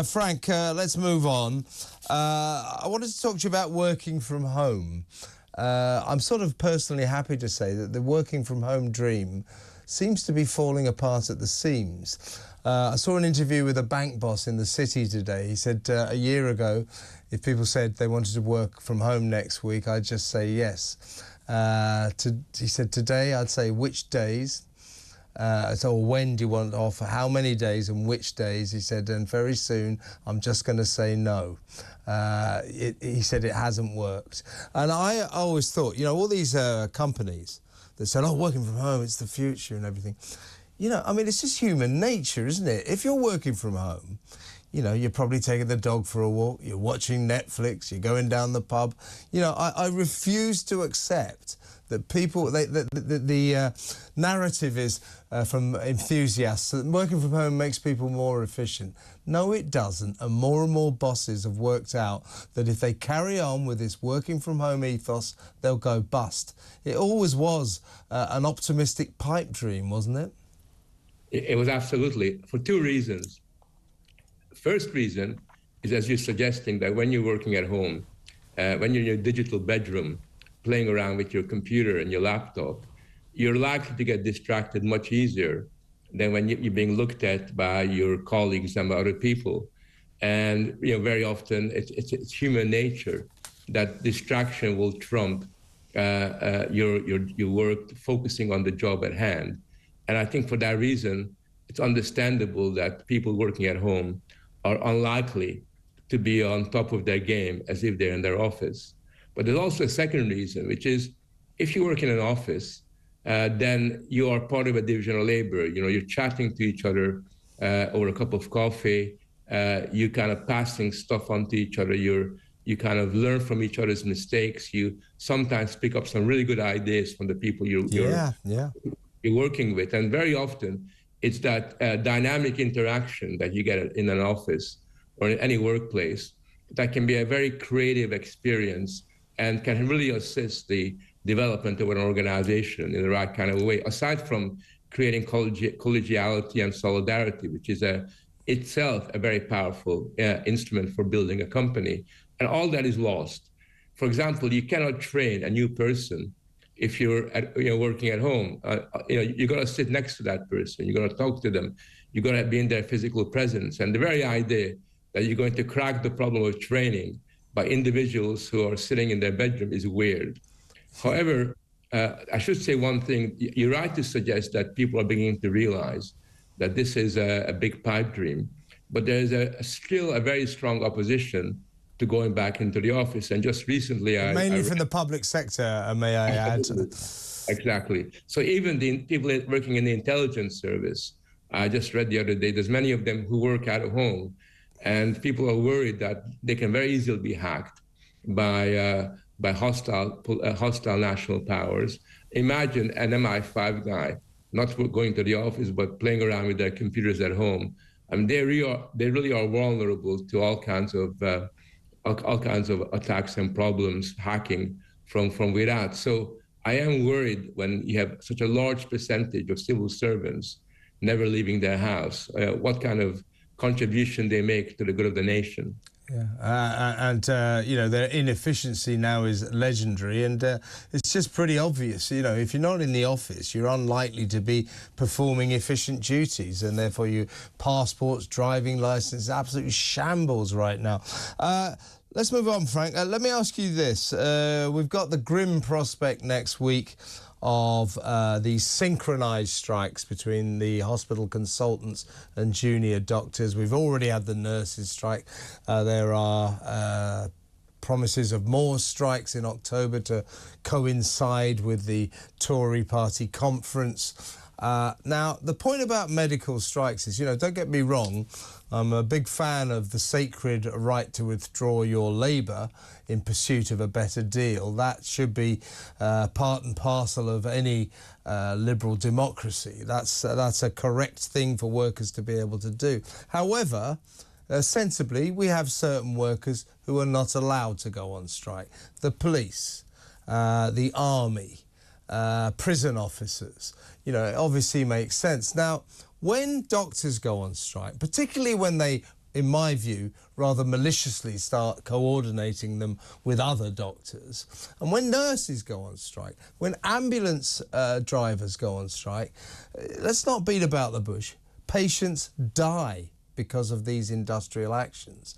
Frank, let's move on. I wanted to talk to you about working from home. I'm sort of personally happy to say that the working from home dream seems to be falling apart at the seams. I saw an interview with a bank boss in the city today. He said a year ago, if people said they wanted to work from home next week, I'd just say yes. He said today I'd say which days. So when do you want off, how many days and which days? He said, and very soon I'm just going to say no. He said it hasn't worked. And I always thought, you know, all these companies that said, oh, working from home, it's the future and everything. You know, I mean, it's just human nature, isn't it? If you're working from home, you know, you're probably taking the dog for a walk, you're watching Netflix, you're going down the pub. You know, I refuse to accept that people, the narrative is from enthusiasts that working from home makes people more efficient. No, it doesn't. And more bosses have worked out that if they carry on with this working from home ethos, they'll go bust. It always was an optimistic pipe dream, wasn't it? It was absolutely, for two reasons. First reason is, as you're suggesting, that when you're working at home, when you're in your digital bedroom, playing around with your computer and your laptop, you're likely to get distracted much easier than when you're being looked at by your colleagues and by other people. And you know, very often it's human nature that distraction will trump your work, focusing on the job at hand. And I think for that reason, it's understandable that people working at home are unlikely to be on top of their game as if they're in their office. But there's also a second reason, which is if you work in an office, then you are part of a division of labor. You know, you're chatting to each other over a cup of coffee. You kind of passing stuff on to each other. You kind of learn from each other's mistakes. You sometimes pick up some really good ideas from the people you're working with. And very often it's that dynamic interaction that you get in an office or in any workplace that can be a very creative experience and can really assist the development of an organization in the right kind of way, aside from creating collegiality and solidarity, which is itself a very powerful instrument for building a company. And all that is lost. For example, you cannot train a new person if you're working at home. You're going to sit next to that person. You're going to talk to them. You're going to be in their physical presence. And the very idea that you're going to crack the problem of training by individuals who are sitting in their bedroom is weird. However, I should say one thing. You're right to suggest that people are beginning to realize that this is a big pipe dream, but there's still a very strong opposition to going back into the office. And just recently, mainly from the public sector, may I add? Exactly. So even the people working in the intelligence service, I just read the other day, there's many of them who work out of home, and people are worried that they can very easily be hacked by hostile national powers. Imagine an MI5 guy not going to the office but playing around with their computers at home. I mean, they really are vulnerable to all kinds of attacks and problems, hacking from without. So I am worried when you have such a large percentage of civil servants never leaving their house, what kind of contribution they make to the good of the nation. Yeah, you know, their inefficiency now is legendary, and it's just pretty obvious. You know, if you're not in the office, you're unlikely to be performing efficient duties, and therefore your passports, driving license, absolutely shambles right now. Let's move on, Frank. Let me ask you this. We've got the grim prospect next week of these synchronised strikes between the hospital consultants and junior doctors. We've already had the nurses strike. There are promises of more strikes in October to coincide with the Tory party conference. Now, the point about medical strikes is, you know, don't get me wrong, I'm a big fan of the sacred right to withdraw your labour in pursuit of a better deal. That should be part and parcel of any liberal democracy. That's a correct thing for workers to be able to do. However, sensibly, we have certain workers who are not allowed to go on strike. The police, the army, prison officers. You know, it obviously makes sense. Now, when doctors go on strike, particularly when they in my view, rather maliciously start coordinating them with other doctors. And when nurses go on strike, when ambulance drivers go on strike, let's not beat about the bush. Patients die because of these industrial actions.